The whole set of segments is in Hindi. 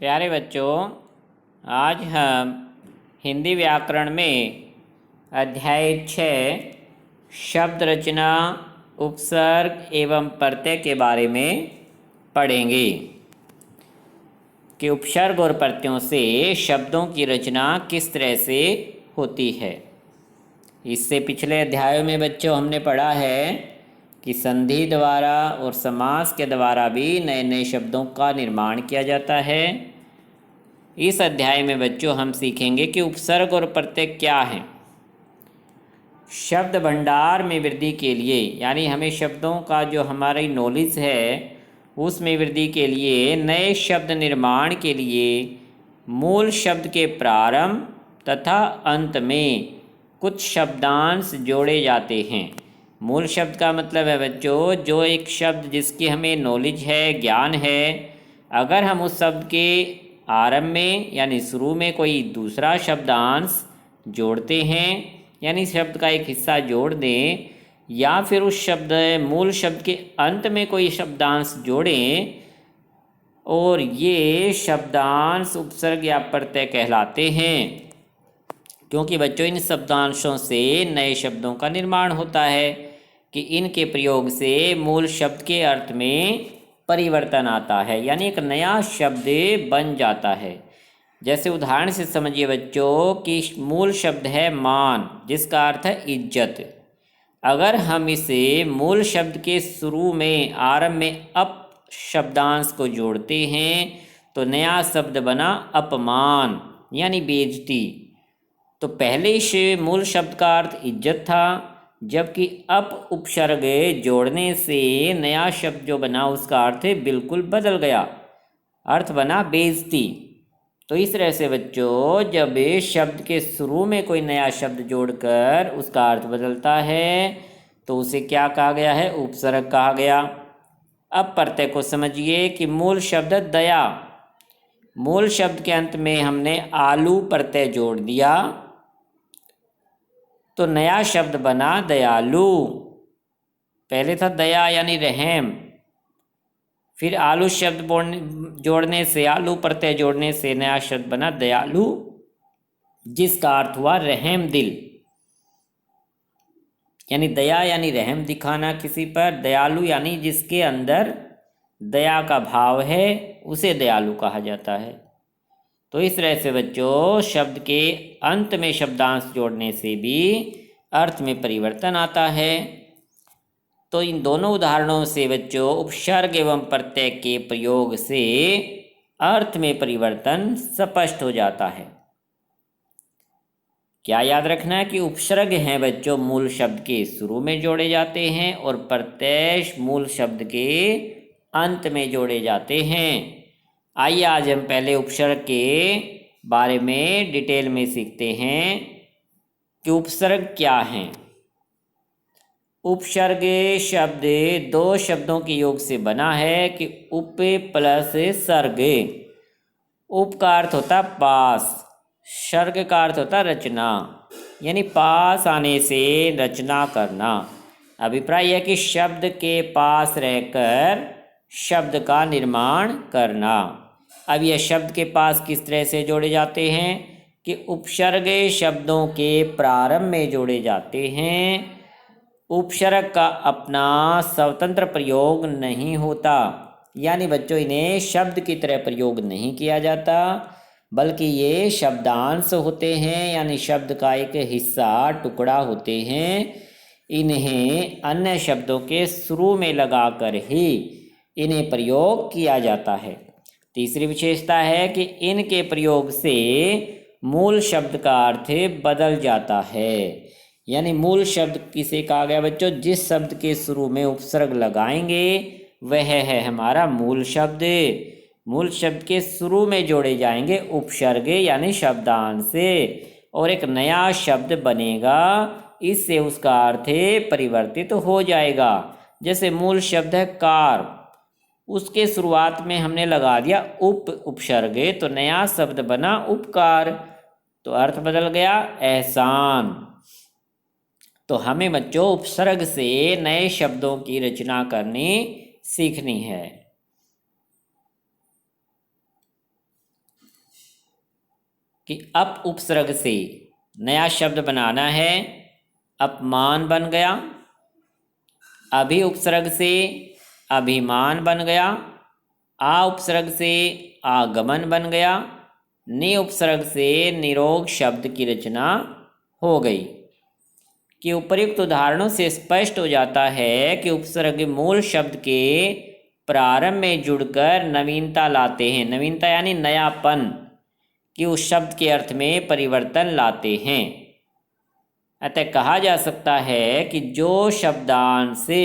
प्यारे बच्चों, आज हम हिंदी व्याकरण में अध्याय 6 शब्द रचना, उपसर्ग एवं प्रत्यय के बारे में पढ़ेंगे कि उपसर्ग और प्रत्ययों से शब्दों की रचना किस तरह से होती है। इससे पिछले अध्यायों में बच्चों हमने पढ़ा है कि संधि द्वारा और समास के द्वारा भी नए नए शब्दों का निर्माण किया जाता है। इस अध्याय में बच्चों हम सीखेंगे कि उपसर्ग और प्रत्यय क्या हैं। शब्द भंडार में वृद्धि के लिए, यानी हमें शब्दों का जो हमारी नॉलेज है उसमें वृद्धि के लिए नए शब्द निर्माण के लिए मूल शब्द के प्रारंभ तथा अंत में कुछ शब्दांश जोड़े जाते हैं। मूल शब्द का मतलब है बच्चों, जो एक शब्द जिसकी हमें नॉलेज है, ज्ञान है, अगर हम उस शब्द के आरंभ में यानी शुरू में कोई दूसरा शब्दांश जोड़ते हैं, यानी शब्द का एक हिस्सा जोड़ दें, या फिर उस शब्द मूल शब्द के अंत में कोई शब्दांश जोड़ें, और ये शब्दांश उपसर्ग या प्रत्यय कहलाते हैं। क्योंकि बच्चों इन शब्दांशों से नए शब्दों का निर्माण होता है कि इनके प्रयोग से मूल शब्द के अर्थ में परिवर्तन आता है, यानी एक नया शब्द बन जाता है। जैसे उदाहरण से समझिए बच्चों कि मूल शब्द है मान, जिसका अर्थ है इज्जत। अगर हम इसे मूल शब्द के शुरू में आरंभ में अप शब्दांश को जोड़ते हैं तो नया शब्द बना अपमान, यानी बेइज्जती। तो पहले इस मूल शब्द का अर्थ इज्जत था, जबकि अप उपसर्ग जोड़ने से नया शब्द जो बना उसका अर्थ बिल्कुल बदल गया, अर्थ बना बेइज्जती। तो इस तरह से बच्चों जब शब्द के शुरू में कोई नया शब्द जोड़कर उसका अर्थ बदलता है तो उसे क्या कहा गया है? उपसर्ग कहा गया। अब प्रत्यय को समझिए कि मूल शब्द दया, मूल शब्द के अंत में हमने आलू प्रत्यय जोड़ दिया तो नया शब्द बना दयालु। पहले था दया यानी रहम, फिर आलू शब्द जोड़ने से, आलू प्रत्यय जोड़ने से नया शब्द बना दयालु, जिसका अर्थ हुआ रहम दिल, यानी दया यानी रहम दिखाना किसी पर, दयालु यानी जिसके अंदर दया का भाव है उसे दयालु कहा जाता है। तो इस तरह से बच्चों शब्द के अंत में शब्दांश जोड़ने से भी अर्थ में परिवर्तन आता है। तो इन दोनों उदाहरणों से बच्चों उपसर्ग एवं प्रत्यय के प्रयोग से अर्थ में परिवर्तन स्पष्ट हो जाता है। क्या याद रखना है कि उपसर्ग हैं बच्चों मूल शब्द के शुरू में जोड़े जाते हैं और प्रत्यय मूल शब्द के अंत में जोड़े जाते हैं। आइए आज हम पहले उपसर्ग के बारे में डिटेल में सीखते हैं कि उपसर्ग क्या हैं। उपसर्ग शब्द दो शब्दों के योग से बना है कि उप प्लस सर्ग। उप का अर्थ होता पास, सर्ग का अर्थ होता रचना, यानी पास आने से रचना करना। अभिप्राय है कि शब्द के पास रहकर शब्द का निर्माण करना। अब यह शब्द के पास किस तरह से जोड़े जाते हैं कि उपसर्ग शब्दों के प्रारंभ में जोड़े जाते हैं। उपसर्ग का अपना स्वतंत्र प्रयोग नहीं होता, यानी बच्चों इन्हें शब्द की तरह प्रयोग नहीं किया जाता, बल्कि ये शब्दांश होते हैं, यानी शब्द का एक हिस्सा, टुकड़ा होते हैं। इन्हें अन्य शब्दों के शुरू में लगाकर ही इन्हें प्रयोग किया जाता है। तीसरी विशेषता है कि इनके प्रयोग से मूल शब्द का अर्थ बदल जाता है, यानी मूल शब्द किसे कहा गया बच्चों? जिस शब्द के शुरू में उपसर्ग लगाएंगे वह है हमारा मूल शब्द। मूल शब्द के शुरू में जोड़े जाएंगे उपसर्ग यानी शब्दांश, और एक नया शब्द बनेगा, इससे उसका अर्थ परिवर्तित हो जाएगा। जैसे मूल शब्द है कार, उसके शुरुआत में हमने लगा दिया उपसर्ग तो नया शब्द बना उपकार, तो अर्थ बदल गया एहसान। तो हमें बच्चों उपसर्ग से नए शब्दों की रचना करनी सीखनी है। कि अप उपसर्ग से नया शब्द बनाना है, अपमान बन गया। अभि उपसर्ग से अभिमान बन गया। आ उपसर्ग से आगमन बन गया। नि उपसर्ग से निरोग शब्द की रचना हो गई। कि उपर्युक्त उदाहरणों से स्पष्ट हो जाता है कि उपसर्ग मूल शब्द के प्रारंभ में जुड़कर नवीनता लाते हैं। नवीनता यानी नयापन, कि उस शब्द के अर्थ में परिवर्तन लाते हैं। अतः कहा जा सकता है कि जो शब्दांश से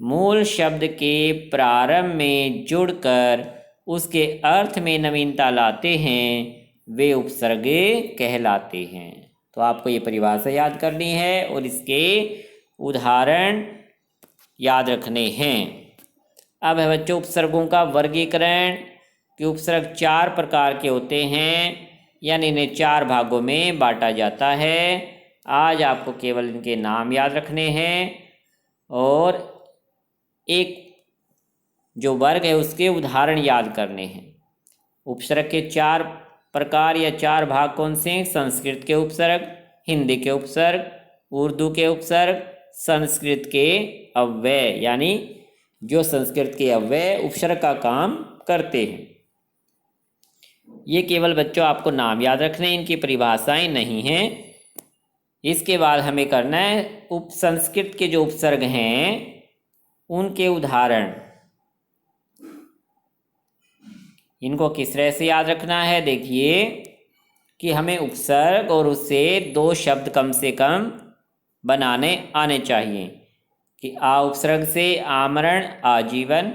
मूल शब्द के प्रारंभ में जुड़कर उसके अर्थ में नवीनता लाते हैं वे उपसर्ग कहलाते हैं। तो आपको ये परिभाषा याद करनी है और इसके उदाहरण याद रखने हैं। अब है बच्चों उपसर्गों का वर्गीकरण, कि उपसर्ग 4 प्रकार के होते हैं, यानी इन्हें 4 भागों में बांटा जाता है। आज आपको केवल इनके नाम याद रखने हैं और एक जो वर्ग है उसके उदाहरण याद करने हैं। उपसर्ग के 4 प्रकार या 4 भाग कौन से हैं? संस्कृत के उपसर्ग, हिंदी के उपसर्ग, उर्दू के उपसर्ग, संस्कृत के अव्यय, यानी जो संस्कृत के अव्यय उपसर्ग का काम करते हैं। ये केवल बच्चों आपको नाम याद रखने, इनकी परिभाषाएं नहीं हैं। इसके बाद हमें करना है संस्कृत के जो उपसर्ग हैं उनके उदाहरण। इनको किस तरह से याद रखना है? देखिए कि हमें उपसर्ग और उससे 2 शब्द कम से कम बनाने आने चाहिए। कि आ उपसर्ग से आमरण आजीवन,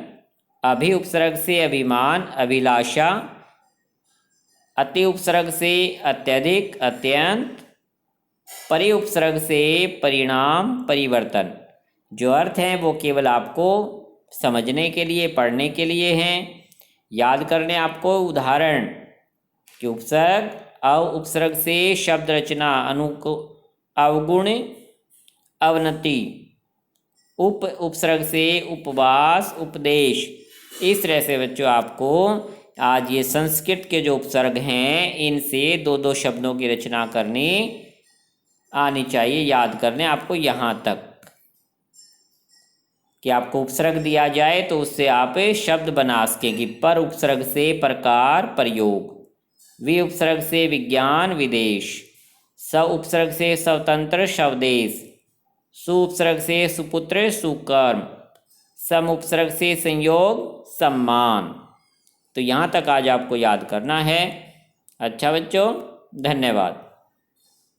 अभि उपसर्ग से अभिमान अभिलाषा, अति उपसर्ग से अत्यधिक अत्यंत, परि उपसर्ग से परिणाम परिवर्तन। जो अर्थ हैं वो केवल आपको समझने के लिए, पढ़ने के लिए हैं। याद करने आपको उदाहरण कि उपसर्ग अव उपसर्ग से शब्द रचना अवगुण अवनति, उप उपसर्ग से उपवास उपदेश। इस तरह से बच्चों आपको आज ये संस्कृत के जो उपसर्ग हैं इनसे 2-2 शब्दों की रचना करनी आनी चाहिए। याद करने आपको यहाँ तक कि आपको उपसर्ग दिया जाए तो उससे आप शब्द बना सकें। कि पर उपसर्ग से प्रकार प्रयोग, वि उपसर्ग से विज्ञान विदेश, स उपसर्ग से स्वतंत्र स्वदेश, सु उपसर्ग से सुपुत्र सुकर्म, सम उपसर्ग से संयोग सम्मान। तो यहाँ तक आज आपको याद करना है। अच्छा बच्चों, धन्यवाद।